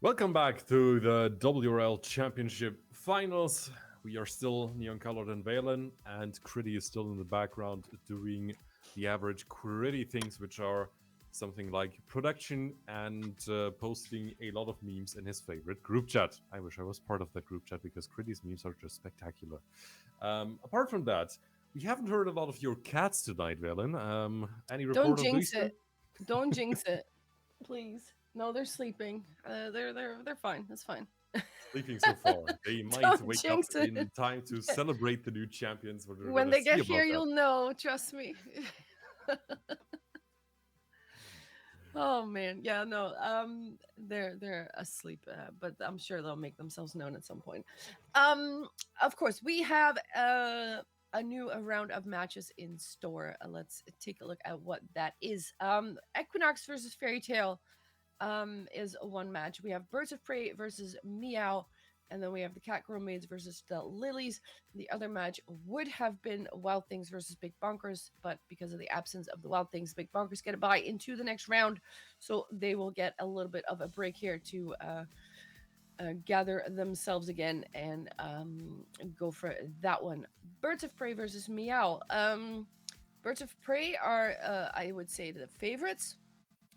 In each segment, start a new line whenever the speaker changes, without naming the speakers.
Welcome back to the WRL Championship Finals. We are still Neon Colored and Valen, and Critty is still in the background doing the average Critty things, which are something like production and posting a lot of memes in his favorite group chat. I wish I was part of that group chat because Critty's memes are just spectacular. Apart from that, we haven't heard a lot of your cats tonight, Valen. Any
Don't
report of
jinx
Luisa?
it. Don't jinx it, please. No, they're sleeping. They're fine. That's fine.
Sleeping so far. They might
Don't
wake up
jinx it.
in time to celebrate the new champions, but we're
When
gonna
they
see
get
about
here,
that.
you'll know. Trust me. Oh man, yeah, no. They're asleep, but I'm sure they'll make themselves known at some point. Of course, we have a new round of matches in store. Let's take a look at what that is. Equinox versus Fairy Tale is one match. We have Birds of Prey versus Meow, and then we have the Cat Girl Maids versus the Lilies. The other match would have been Wild Things versus Big Bonkers, but because of the absence of the Wild Things, Big Bonkers get a bye into the next round, so they will get a little bit of a break here to gather themselves again and go for that one. Birds of Prey versus Meow. Birds of Prey are, I would say, the favorites.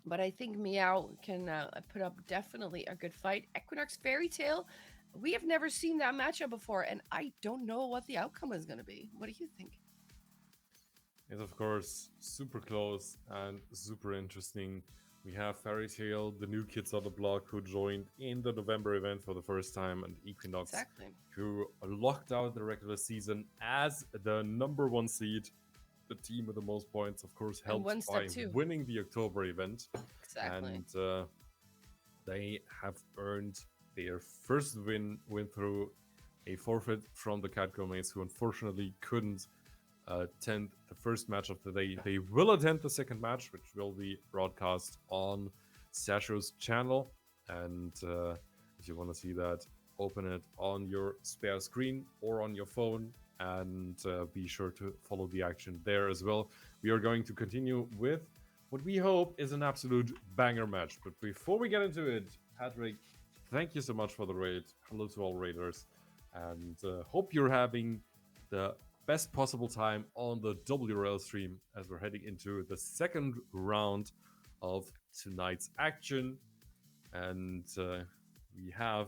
But I think Meow can put up definitely a good fight. Equinox Fairy Tale, we have never seen that matchup before, and I don't know what the outcome is going to be. What do you think?
It's of course super close and super interesting. We have Fairy Tale, the new kids on the block who joined in the November event for the first time, and Equinox,
Exactly.
who locked out the regular season as the number one seed. The team with the most points, of course,
And
helped
one step
by
two.
winning the October event.
Exactly.
And they have earned their first win through a forfeit from the Cat Gourmets, who unfortunately couldn't attend the first match of the day. They will attend the second match, which will be broadcast on Sasho's channel. And if you want to see that, open it on your spare screen or on your phone, and be sure to follow the action there as well. We are going to continue with what we hope is an absolute banger match. But before we get into it, Patrick, thank you so much for the raid. Hello to all raiders, and hope you're having the best possible time on the WRL stream as we're heading into the second round of tonight's action. And we have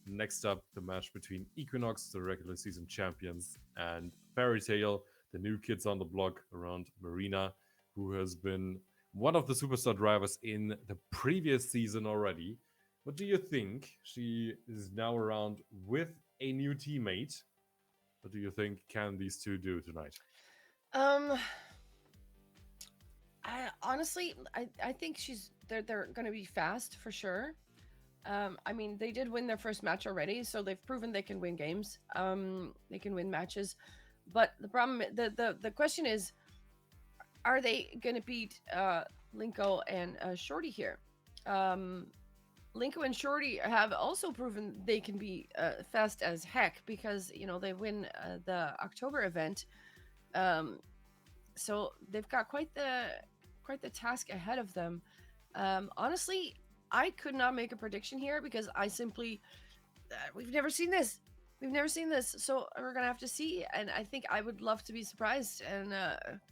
next up the match between Equinox, the regular season champions, and Fairy Tale, the new kids on the block around Marina, who has been one of the superstar drivers in the previous season already. What do you think? She is now around with a new teammate. What do you think can these two do tonight?
Um, I honestly, I think they're going to be fast for sure. I mean, they did win their first match already, so they've proven they can win games. They can win matches, but the problem, the question is, are they going to beat Linko and Shorty here? Um, Linko and Shorty have also proven they can be fast as heck because they win the October event. Um, so they've got quite the task ahead of them. Honestly, I could not make a prediction here because I simply we've never seen this. We've never seen this, so we're gonna have to see. And I think I would love to be surprised and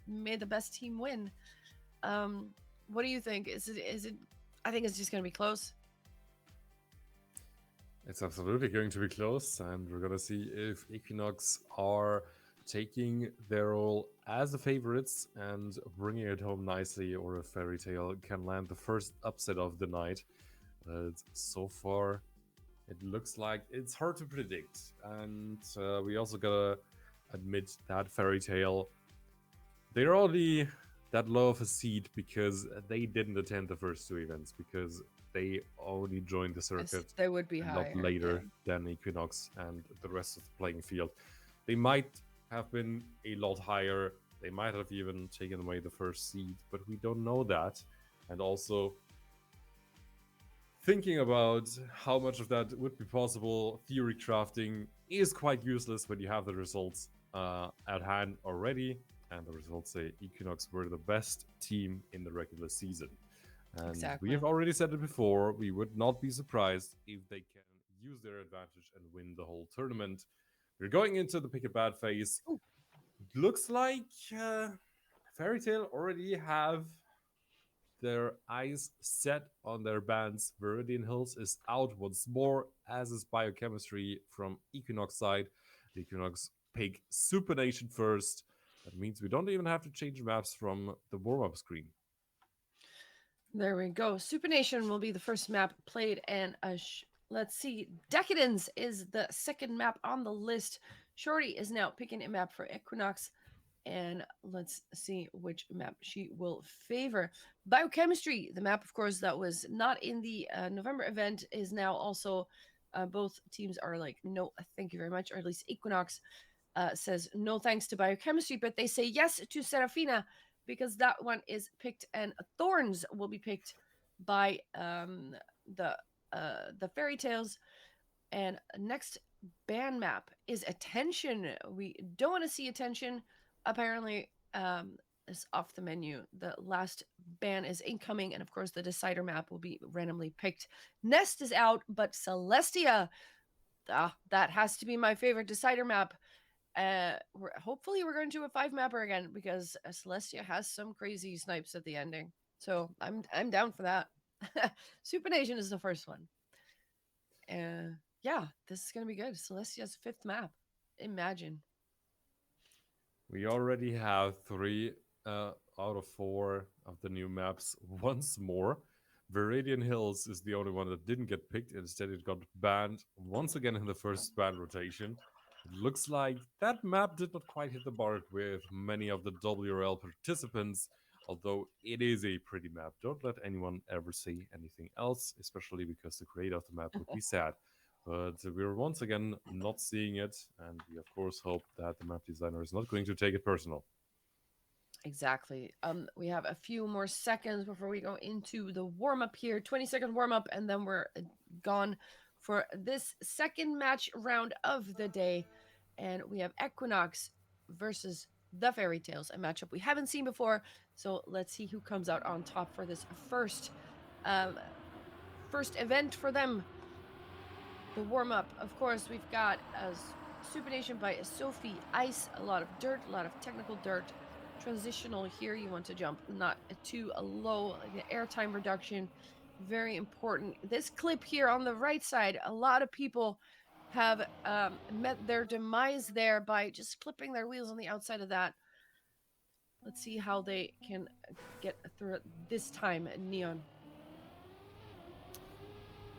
may the best team win. Um, what do you think? Is it? Is it? I think it's just gonna be close.
It's absolutely going to be close, and we're going to see if Equinox are taking their role as the favorites and bringing it home nicely, or if Fairy Tale can land the first upset of the night. But so far, it looks like it's hard to predict. And we also gotta admit that Fairy Tale, they're already that low of a seed because they didn't attend the first two events, because they only joined the
Yes,
circuit
they would be
a lot
higher. Yeah.
later than Equinox and the rest of the playing field. They might have been a lot higher. They might have even taken away the first seed, but we don't know that. And also, thinking about how much of that would be possible, theory crafting is quite useless when you have the results at hand already. And the results say Equinox were the best team in the regular season. And we have
Exactly.
already said it before, we would not be surprised if they can use their advantage and win the whole tournament. We're going into the pick a bad phase.
Ooh,
It looks like Fairy Tail already have their eyes set on their bands. Viridian Hills is out once more, as is Biochemistry from EQNX side. The EQNX pick Supination first. That means we don't even have to change maps from the warm up screen.
there we go. Supination will be the first map played, and let's see. Decadence is the second map on the list. Shorty is now picking a map for Equinox, and let's see which map she will favor. Biochemistry, the map, of course, that was not in the November event, is now also. Both teams are like, no, thank you very much, or at least Equinox says no thanks to biochemistry, but they say yes to Serafina because that one is picked, and Thorns will be picked by the the fairy tales. And next ban map is Attention. We don't want to see Attention. Apparently, is off the menu. The last ban is incoming, and of course, the decider map will be randomly picked. Nest is out, but Celestia. That has to be my favorite decider map. Hopefully we're going to a 5 mapper again because Celestia has some crazy snipes at the ending. So I'm down for that. Supination is the first one. Yeah, this is gonna be good. Celestia's fifth map. Imagine.
We already have three out of four of the new maps once more. Viridian Hills is the only one that didn't get picked. Instead, it got banned once again in the first ban rotation. It looks like that map did not quite hit the mark with many of the WRL participants, although it is a pretty map. Don't let anyone ever say anything else, especially because the creator of the map would be sad. But we're once again not seeing it, and we of course hope that the map designer is not going to take it personal.
Exactly. We have a few more seconds before we go into the warm up here. 20-second warm up, and then we're gone for this second match round of the day. And we have Equinox versus the Fairy Tales, a matchup we haven't seen before. So let's see who comes out on top for this um, first event for them. The warm up, of course, we've got Supination by Sophie, ice, a lot of dirt, a lot of technical dirt. Transitional here, you want to jump not too low, the airtime reduction, very important. This clip here on the right side, a lot of people have met their demise there by just clipping their wheels on the outside of that. Let's see how they can get through it this time, Neon.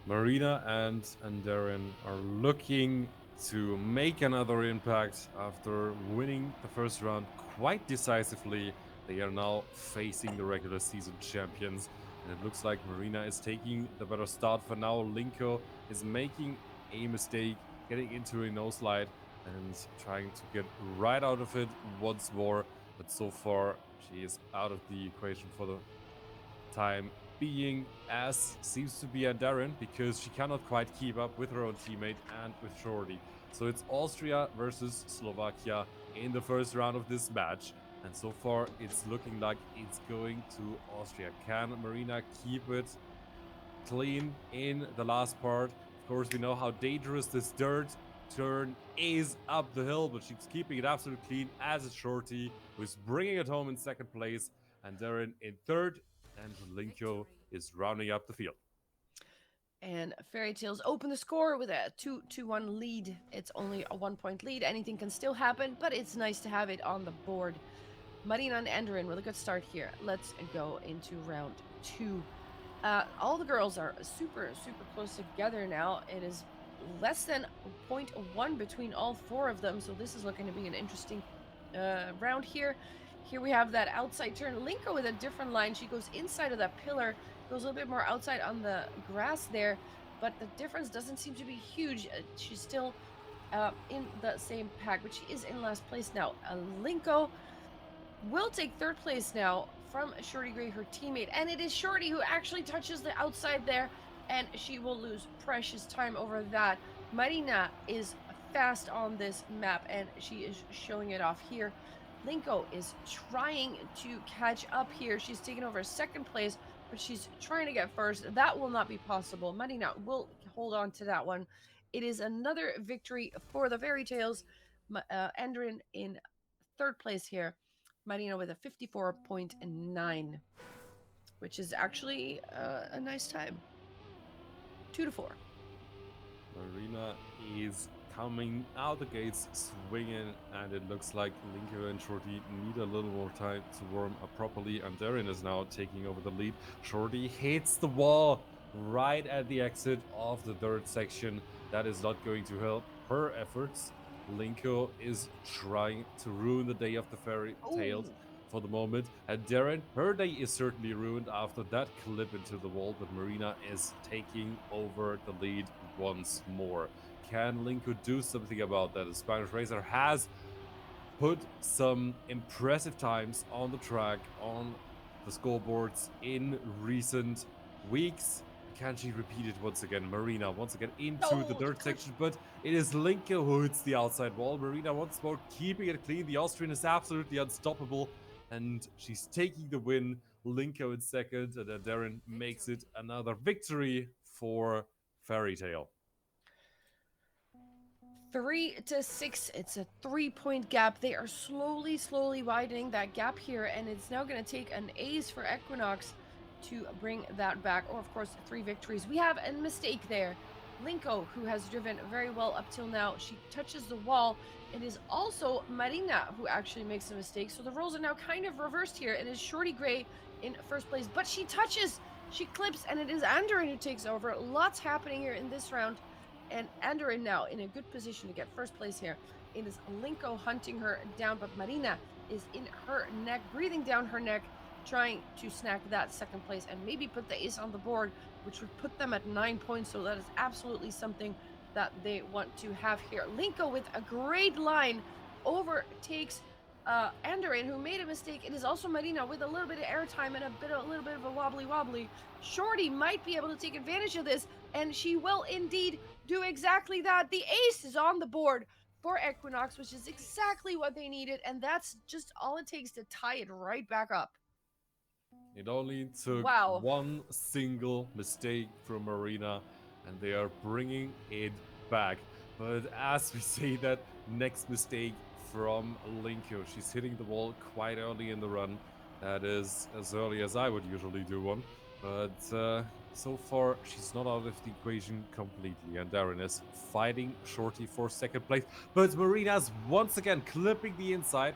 Marina and Darren are looking to make another impact after winning the first round quite decisively. They are now facing the regular season champions, and it looks like Marina is taking the better start for now. Linko is making a mistake, getting into a no slide and trying to get right out of it once more. But so far, she is out of the equation for the time being, as seems to be Darren, because she cannot quite keep up with her own teammate and with Shorty. So it's Austria versus Slovakia in the first round of this match. And so far, it's looking like it's going to Austria. Can Marina keep it clean in the last part? Of course, we know how dangerous this dirt turn is up the hill, but she's keeping it absolutely clean, as is Shorty, who's bringing it home in second place, and Darren in third, and Linko is rounding up the field.
And Fairy Tales open the score with a 2-1 lead. It's only a 1 point lead. Anything can still happen, but it's nice to have it on the board. Marina and Andrin with a good start here. Let's go into round two. All the girls are super close together now. It is less than 0.1 between all four of them, so this is looking to be an interesting round here. Here we have that outside turn. Linko with a different line. She goes inside of that pillar, goes a little bit more outside on the grass there, but the difference doesn't seem to be huge. She's still in the same pack, but she is in last place now. Linko will take third place now from Shorty Gray, her teammate, and it is Shorty who actually touches the outside there, and she will lose precious time over that. Marina is fast on this map, and she is showing it off here. Linko is trying to catch up here. She's taken over second place, but she's trying to get first. That will not be possible. Marina will hold on to that one. It is another victory for the Fairy Tales. Endrin in third place here. Marina with a 54.9, which is actually a nice time. 2-4.
Marina is coming out the gates swinging, and it looks like Linko and Shorty need a little more time to warm up properly, and Darren is now taking over the lead. Shorty hits the wall right at the exit of the third section. That is not going to help her efforts. Linko is trying to ruin the day of the fairy tales for the moment. And Darren, her day is certainly ruined after that clip into the wall, but Marina is taking over the lead once more. Can Linko do something about that? The Spanish Racer has put some impressive times on the track, on the scoreboards in recent weeks. Can she repeat it once again? Marina once again into the third section, but it is Linko who hits the outside wall. Marina once more keeping it clean. The Austrian is absolutely unstoppable, and she's taking the win. Linko in second, and then Darren makes it another victory for Fairy Tale.
3-6. It's a 3-point gap. They are slowly widening that gap here, and it's now going to take an ace for Equinox to bring that back. Or, of course, 3 victories. We have a mistake there. Linko, who has driven very well up till now, she touches the wall. It is also Marina who actually makes a mistake. So the roles are now kind of reversed here. It is Shorty Gray in first place, but she touches, she clips, and it is Andrew who takes over. Lots happening here in this round. And Andrew now in a good position to get first place here. It is Linko hunting her down, but Marina is in her neck, breathing down her neck, trying to snag that second place and maybe put the ace on the board, which would put them at 9 points. So that is absolutely something that they want to have here. Linko with a great line overtakes Andorin, who made a mistake. It is also Marina with a little bit of airtime and a little bit of a wobbly. Shorty might be able to take advantage of this, and she will indeed do exactly that. The ace is on the board for Equinox, which is exactly what they needed, and that's just all it takes to tie it right back up.
It only took one single mistake from Marina, and they are bringing it back. But as we say that next mistake from Linko, she's hitting the wall quite early in the run. That is as early as I would usually do one. But so far, she's not out of the equation completely. And Darren is fighting Shorty for second place. But Marina's once again clipping the inside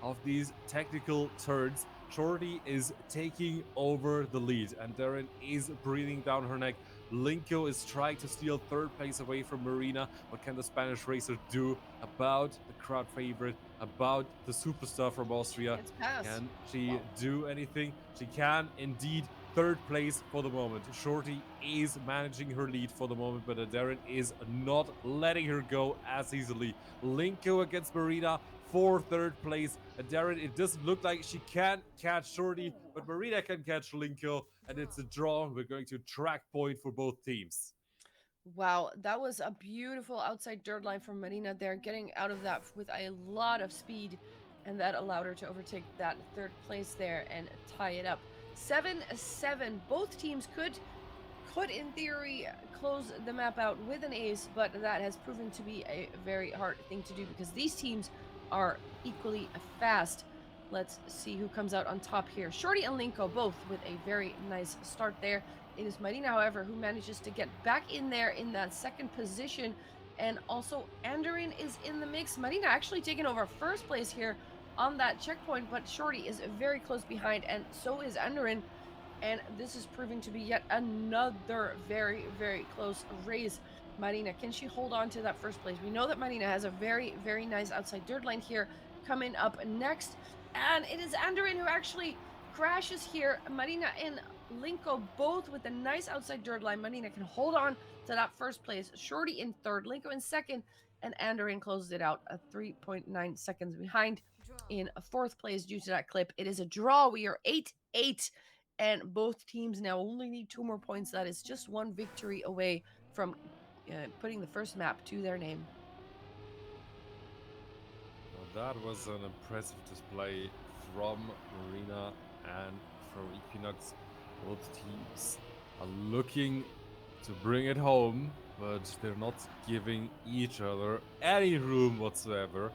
of these technical turns. Shorty is taking over the lead, and Darren is breathing down her neck. Linko is trying to steal third place away from Marina. What can the Spanish racer do about the crowd favorite, about the superstar from Austria? Can she do anything? She can indeed. Third place for the moment. Shorty is managing her lead for the moment, but Darren is not letting her go as easily. Linko against Marina for third place. And Darren, it doesn't look like she can catch Shorty, but Marina can catch Linko, and it's a draw. We're going to track point for both teams.
Wow, that was a beautiful outside dirt line from Marina there, getting out of that with a lot of speed, and that allowed her to overtake that third place there and tie it up. 7-7. Both teams could in theory close the map out with an ace, but that has proven to be a very hard thing to do because these teams are equally fast. Let's see who comes out on top here. Shorty and Linko both with a very nice start there. It is Marina, however, who manages to get back in there in that second position. And also Andorin is in the mix. Marina actually taking over first place here on that checkpoint, but Shorty is very close behind, and so is Andorin. And this is proving to be yet another very close race. Marina, can she hold on to that first place? We know that Marina has a very nice outside dirt line here coming up next. And it is Andorin who actually crashes here. Marina and Linko both with a nice outside dirt line. Marina can hold on to that first place. Shorty in third, Linko in second, and Andorin closed it out 3.9 seconds behind in fourth place due to that clip. It is a draw. We are 8-8. And both teams now only need 2 more points. That is just one victory away from putting the first map to their name.
That was an impressive display from Marina and from Equinox. Both teams are looking to bring it home, but they're not giving each other any room whatsoever.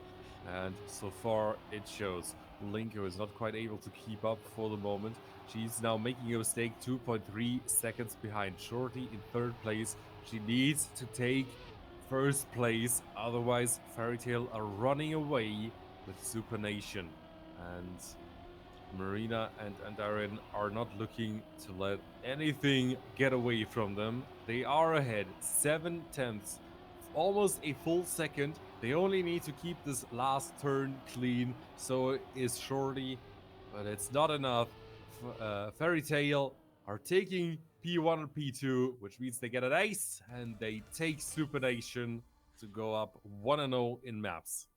And so far, it shows. Linko is not quite able to keep up for the moment. She's now making a mistake, 2.3 seconds behind Shorty in third place. She needs to take first place, otherwise Fairy Tail are running away with Super Nation. And Marina and Andarin are not looking to let anything get away from them. They are ahead, 7/10, almost a full second. They only need to keep this last turn clean. So is Shorty, but it's not enough. Fairy Tail are taking P1 and P2, which means they get an ace and they take Super Nation to go up 1-0 in maps.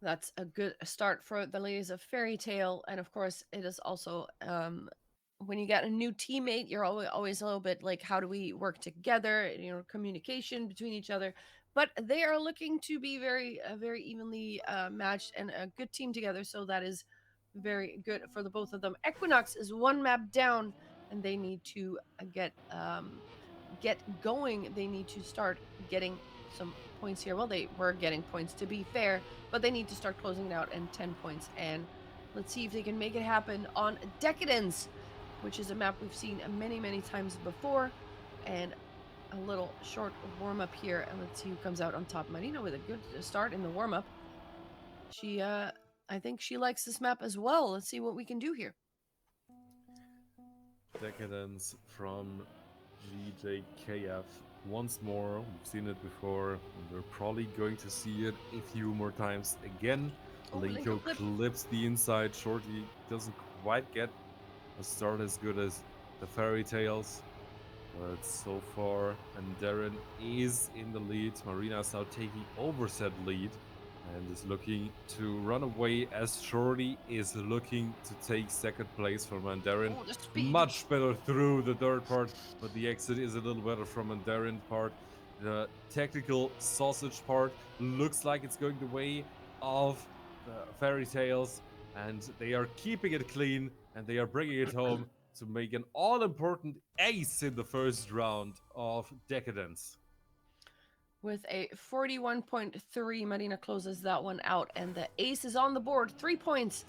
That's a good start for the ladies of Fairy Tail. And of course, it is also when you get a new teammate, you're always a little bit like, how do we work together? Communication between each other. But they are looking to be very evenly matched and a good team together. So that is very good for the both of them. Equinox is one map down, and they need to get going. They need to start getting some points here. Well, they were getting points to be fair, but they need to start closing it out and 10 points. And let's see if they can make it happen on Decadence, which is a map we've seen many times before. And a little short warm up here, and let's see who comes out on top. Marina with a good start in the warm up. She, I think she likes this map as well. Let's see what we can do here.
Decadence from GJKF once more. We've seen it before. We're probably going to see it a few more times again. Linko clips the inside. Shorty doesn't quite get a start as good as the Fairy Tails. But so far, and Darren is in the lead. Marina is now taking over said lead and is looking to run away as Shorty is looking to take second place from Mandarin. Much better through the third part, but the exit is a little better from Mandarin part. The technical sausage part looks like it's going the way of the Fairy Tails, and they are keeping it clean and they are bringing it home to make an all-important ace in the first round of Decadence.
With a 41.3, Marina closes that one out, and the ace is on the board. 3 points.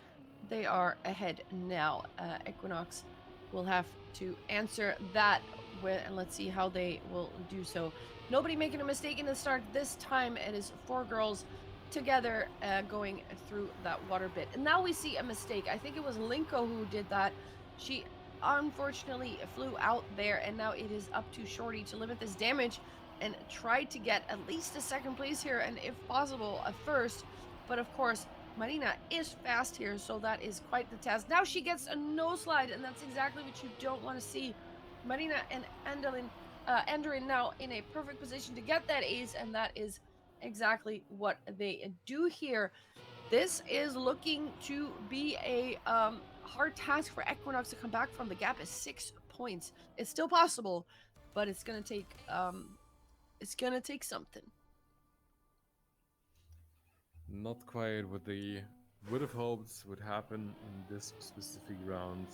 They are ahead now. Equinox will have to answer that, and let's see how they will do so. Nobody making a mistake in the start. This time it is 4 girls together going through that water bit. And now we see a mistake. I think it was Linko who did that. She unfortunately flew out there, and now it is up to Shorty to limit this damage and try to get at least a second place here, and if possible, a first. But of course, Marina is fast here, so that is quite the task. Now she gets a no slide, and that's exactly what you don't want to see. Marina and Andarin now in a perfect position to get that ace, and that is exactly what they do here. This is looking to be a hard task for Equinox to come back from. The gap is 6 points. It's still possible, but it's gonna take something.
Not quite what they would have hoped would happen in this specific round.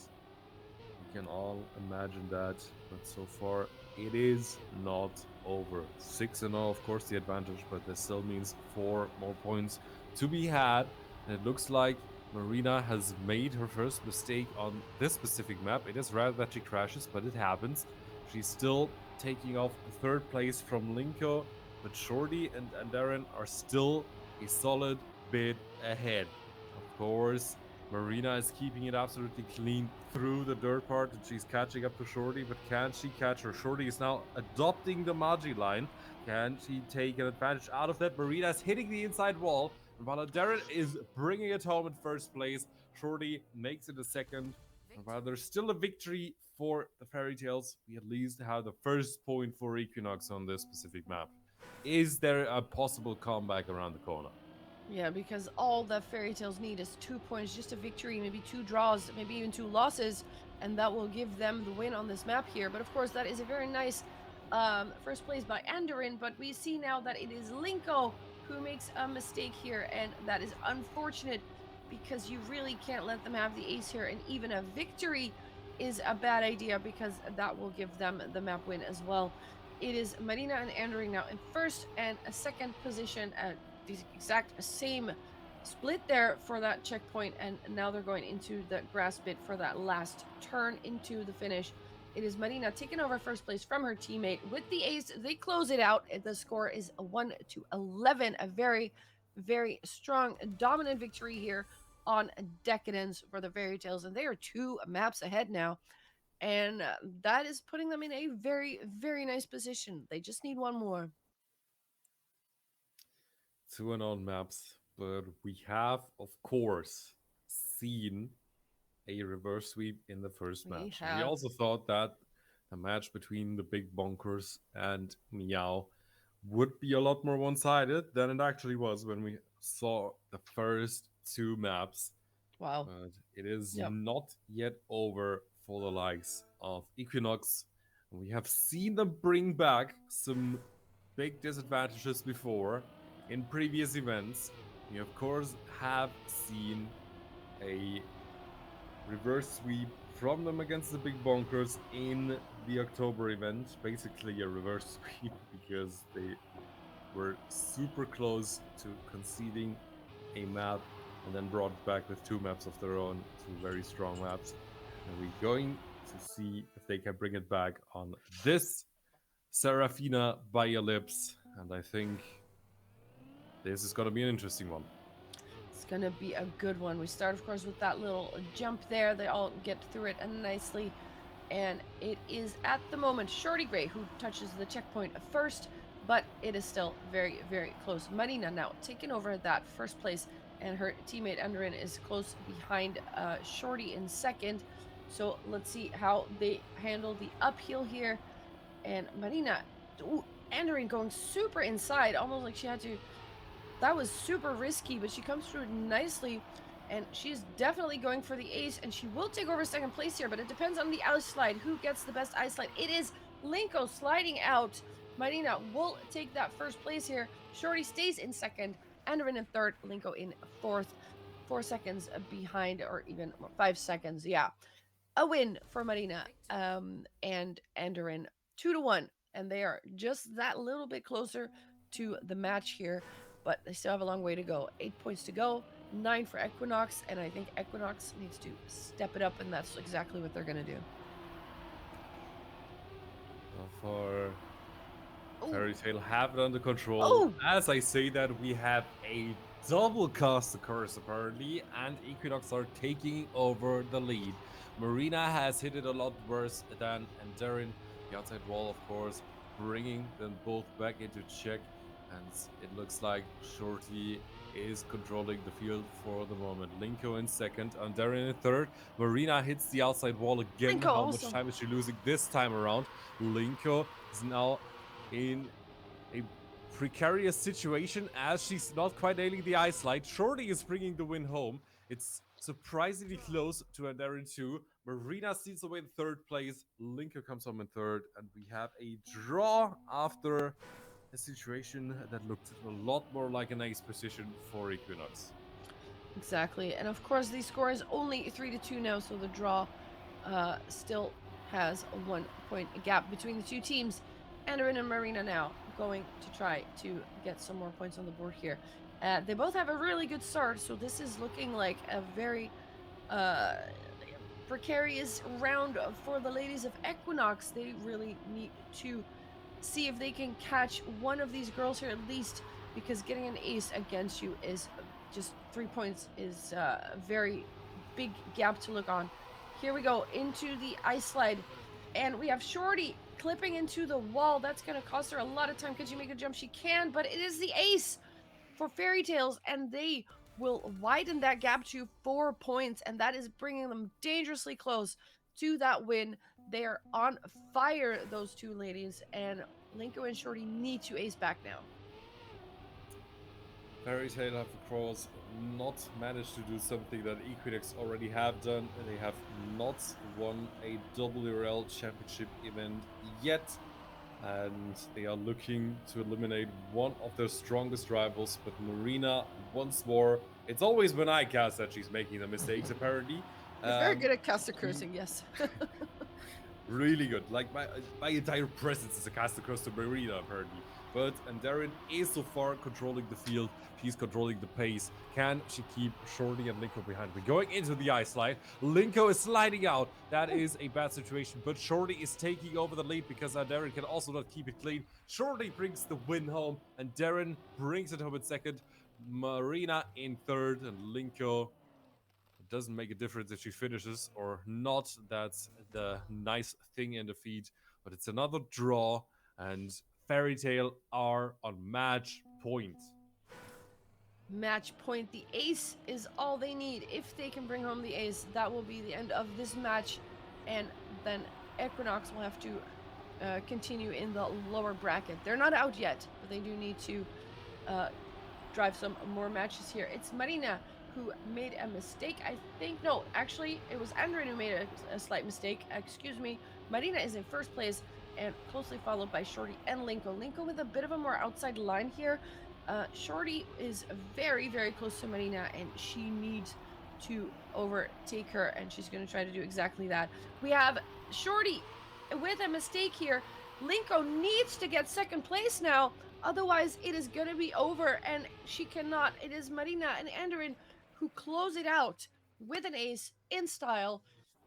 We can all imagine that, but so far it is not over. 6-0, of course, the advantage, but this still means 4 more points to be had. And it looks like Marina has made her first mistake on this specific map. It is rare that she crashes, but it happens. She's still taking off third place from Linko, but Shorty and Andarin are still a solid bit ahead. Of course, Marina is keeping it absolutely clean through the dirt part, and she's catching up to Shorty, but can she catch her? Shorty is now adopting the Magi line. Can she take an advantage out of that? Marina is hitting the inside wall, and while Darren is bringing it home in first place, Shorty makes it a second. And while there's still a victory for the Fairy Tails, we at least have the first point for Equinox on this specific map. Is there a possible comeback around the corner?
Yeah, because all the Fairy Tails need is 2 points, just a victory, maybe 2 draws, maybe even 2 losses, and that will give them the win on this map here. But of course, that is a very nice first place by Andarin, but we see now that it is Linko who makes a mistake here, and that is unfortunate because you really can't let them have the ace here, and even a victory is a bad idea because that will give them the map win as well. It is Marina and Andering now in first and a second position at the exact same split there for that checkpoint, and now they're going into the grass bit for that last turn into the finish. It is Marina taking over first place from her teammate with the ace. They close it out. The score is 1-11. A very, very strong, dominant victory here on Decadence for the Fairy Tales, and they are 2 maps ahead now. And that is putting them in a very, very nice position. They just need one more.
2 unknown maps, but we have, of course, seen a reverse sweep in the first
We
match. We
have.
also thought that the match between the Big Bonkers and Meow would be a lot more one sided than it actually was when we saw the first 2 maps.
Wow.
But it is
Yep.
not yet over for the likes of EQNX. We have seen them bring back some big disadvantages before in previous events. We, of course, have seen a reverse sweep from them against the Big Bonkers in the October event. Basically, a reverse sweep because they were super close to conceding a map and then brought back with 2 maps of their own, 2 very strong maps. And we're going to see if they can bring it back on this Serafina by your lips. And I think this is going to be an interesting one.
It's going to be a good one. We start, of course, with that little jump there. They all get through it nicely. And it is at the moment Shorty Gray who touches the checkpoint first, but it is still very, very close. Marina now taking over that first place, and her teammate Enderin is close behind Shorty in second. So let's see how they handle the uphill here. And Marina, ooh, Enderin going super inside, almost like she had to. That was super risky, but she comes through nicely, and she's definitely going for the ace, and she will take over second place here, but it depends on the ice slide. Who gets the best ice slide? It is Linko sliding out. Marina will take that first place here. Shorty stays in second, Enderin in third, Linko in fourth. 4 seconds behind, or even 5 seconds. Yeah, a win for Marina and Enderin, 2-1, and they are just that little bit closer to the match here, but they still have a long way to go. 8 points to go, 9 for Equinox, and I think Equinox needs to step it up, and that's exactly what they're going to do.
For
Ooh.
Fairy Tail have it under control.
Oh!
As I say that, we have a double caster curse apparently, and Equinox are taking over the lead. Marina has hit it a lot worse than Enderin. The outside wall, of course, bringing them both back into check, and it looks like Shorty is controlling the field for the moment. Linko in second, Enderin in third. Marina hits the outside wall again.
Linko
How
also.
much time is she losing this time around? Linko is now in a precarious situation as she's not quite nailing the ice slide. Shorty is bringing the win home. It's surprisingly close to Enderin 2. Marina steals away the third place. Linko comes home in third, and we have a draw after a situation that looked a lot more like an ace position for Equinox.
Exactly, and of course the score is only 3-2 now, so the draw still has a 1 point gap between the two teams. Enderin and Marina now going to try to get some more points on the board here. They both have a really good start, so this is looking like a very precarious round for the ladies of Equinox. They really need to see if they can catch one of these girls here at least, because getting an ace against you is just 3 points is a very big gap to look on. Here we go into the ice slide, and we have Shorty clipping into the wall. That's going to cost her a lot of time. Could she make a jump? She can, but it is the ace for Fairy Tales, and they will widen that gap to 4 points, and that is bringing them dangerously close to that win. They are on fire, those two ladies, and Linko and Shorty need to ace back now.
Fairy Tail have, of course, not managed to do something that EQNX already have done. They have not won a WRL championship event yet. and they are looking to eliminate one of their strongest rivals. But Marina, once more, it's always when I cast that she's making the mistakes, apparently.
You're very good at caster
She
cursing, yes.
really good. Like my entire presence is a caster curse to Marina, apparently. But and Darren is so far controlling the field. She's controlling the pace. Can she keep Shorty and Linko behind? We're going into the ice slide. Linko is sliding out. That is a bad situation. But Shorty is taking over the lead because Darren can also not keep it clean. Shorty brings the win home, and Darren brings it home in second. Marina in third, and Linko, it doesn't make a difference if she finishes or not. That's the nice thing in the feed. But it's another draw, and Fairy Tale are on match point.
Match point. The ace is all they need. If they can bring home the ace, that will be the end of this match. And then Equinox will have to continue in the lower bracket. They're not out yet, but they do need to drive some more matches here. It's Marina who made a mistake, I think. No, actually, it was Andrin who made a slight mistake. Excuse me. Marina is in first place and closely followed by Shorty and Linko. Linko with a bit of a more outside line here. Shorty is very, very close to Marina, and she needs to overtake her, and she's going to try to do exactly that. We have Shorty with a mistake here. Linko needs to get second place now. Otherwise, it is going to be over, and she cannot. It is Marina and Andrin who close it out with an ace in style.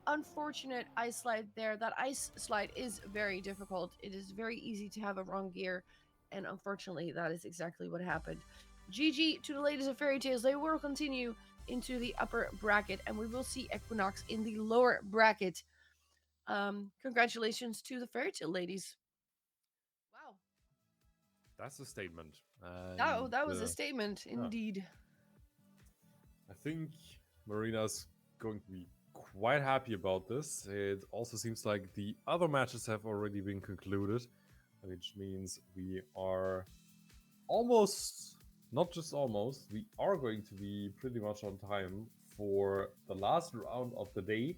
Unfortunate ice slide there. That ice slide is very difficult. It is very easy to have a wrong gear, and unfortunately, that is exactly what happened. GG to the ladies of Fairy Tales. They will continue into the upper bracket, and we will see Equinox in the lower bracket. Congratulations to the Fairy Tale ladies. Wow.
That's a statement.
That was a statement indeed.
I think Marina's going to be quite happy about this. It also seems like the other matches have already been concluded, which means we are almost, not just almost, we are going to be pretty much on time for the last round of the day.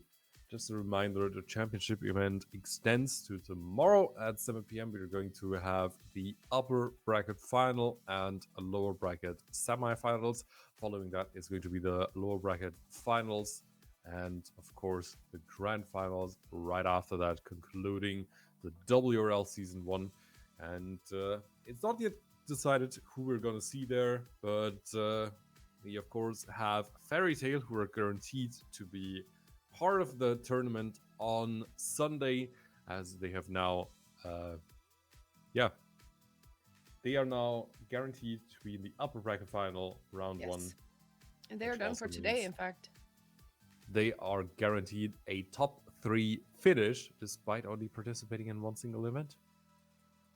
Just a reminder, the championship event extends to tomorrow at 7 p.m. We're going to have the upper bracket final and a lower bracket semifinals. Following that is going to be the lower bracket finals and, of course, the grand finals right after that, concluding the WRL Season 1. And it's not yet decided who we're going to see there, but we, of course, have Fairy Tale, who are guaranteed to be part of the tournament on Sunday, as they have now, they are now guaranteed to be in the upper bracket final, round one.
And they're done for today, in fact.
They are guaranteed a top 3 finish, despite only participating in one single event.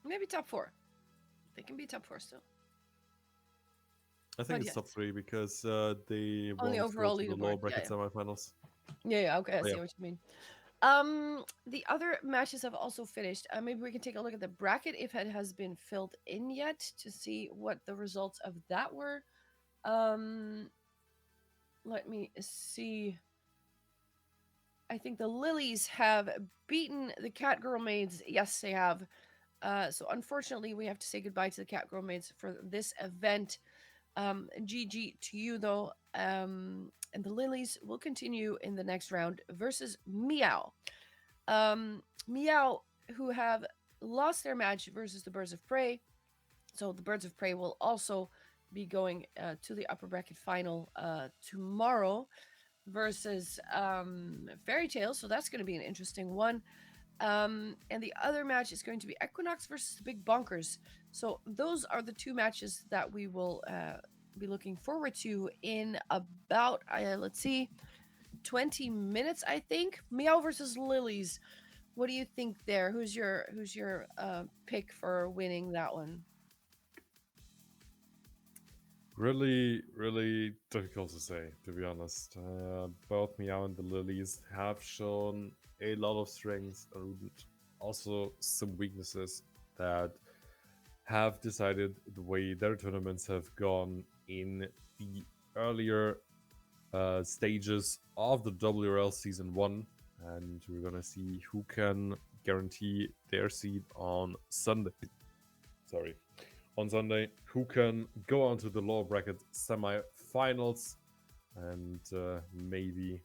Maybe top 4. They can be top 4 still.
I think it's top 3 because they
only
won't
overall
go to the lower bracket semifinals.
Yeah, okay, I see what you mean. The other matches have also finished. Maybe we can take a look at the bracket if it has been filled in yet to see what the results of that were. Let me see. I think the Lilies have beaten the Catgirl Maids. Yes, they have. So unfortunately, we have to say goodbye to the Catgirl Maids for this event. GG to you, though. And the Lilies will continue in the next round versus Meow. Meow, who have lost their match versus the Birds of Prey. So the Birds of Prey will also be going to the upper bracket final tomorrow versus Fairy Tale. So that's going to be an interesting one. And the other match is going to be Equinox versus the Big Bonkers. So those are the two matches that we will be looking forward to in about, let's see, 20 minutes, I think. Meow versus Lilies. What do you think there? Who's your pick for winning that one?
Really, really difficult to say, to be honest. Both Meow and the Lilies have shown a lot of strengths and also some weaknesses that have decided the way their tournaments have gone in the earlier stages of the WRL Season 1. and we're gonna see who can guarantee their seat on Sunday. Sorry, on Sunday, who can go on to the lower bracket semi-finals and maybe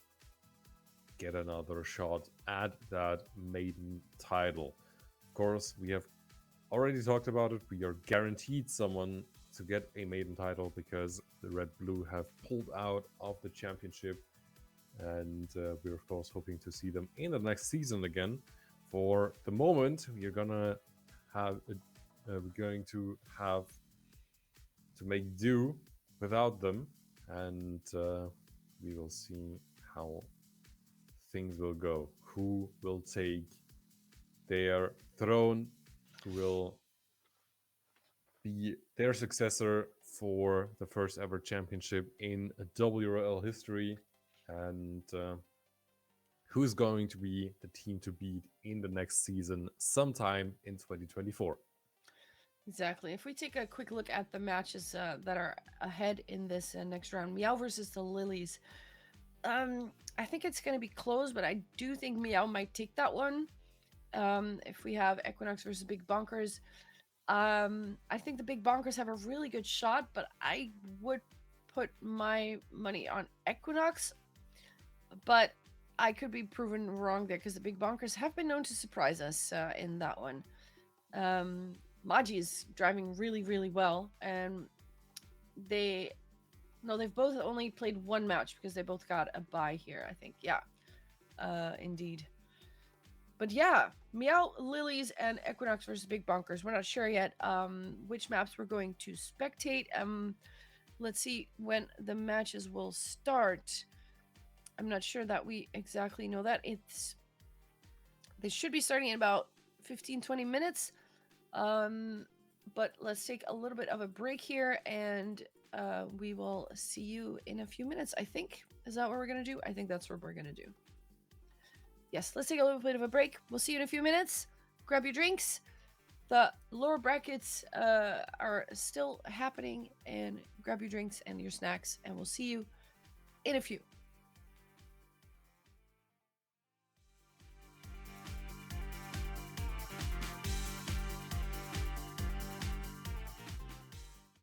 get another shot at that maiden title. Of course, we have already talked about it. We are guaranteed someone to get a maiden title because the Red Blue have pulled out of the championship, and we're of course hoping to see them in the next season again. For the moment, we're going to have to make do without them, and we will see how things will go. Who will take their throne? Who will be their successor for the first ever championship in WRL history? And who's going to be the team to beat in the next season sometime in 2024?
Exactly. If we take a quick look at the matches that are ahead in this next round, Meow versus the Lilies. I think it's going to be close, but I do think Meow might take that one. If we have EQNX versus Big Bonkers, I think the Big Bonkers have a really good shot, but I would put my money on EQNX. But I could be proven wrong there because the Big Bonkers have been known to surprise us in that one. Maji is driving really, really well, and they've both only played one match because they both got a bye here, I think. Yeah, indeed. But yeah, Meow Lilies and EQNX versus Big Bonkers. We're not sure yet which maps we're going to spectate. Let's see when the matches will start. I'm not sure that we exactly know that. They should be starting in about 15-20 minutes. But let's take a little bit of a break here, and we will see you in a few minutes, I think. Is that what we're going to do? I think that's what we're going to do. Yes, let's take a little bit of a break. We'll see you in a few minutes. Grab your drinks. The lower brackets are still happening, and grab your drinks and your snacks, and we'll see you in a few.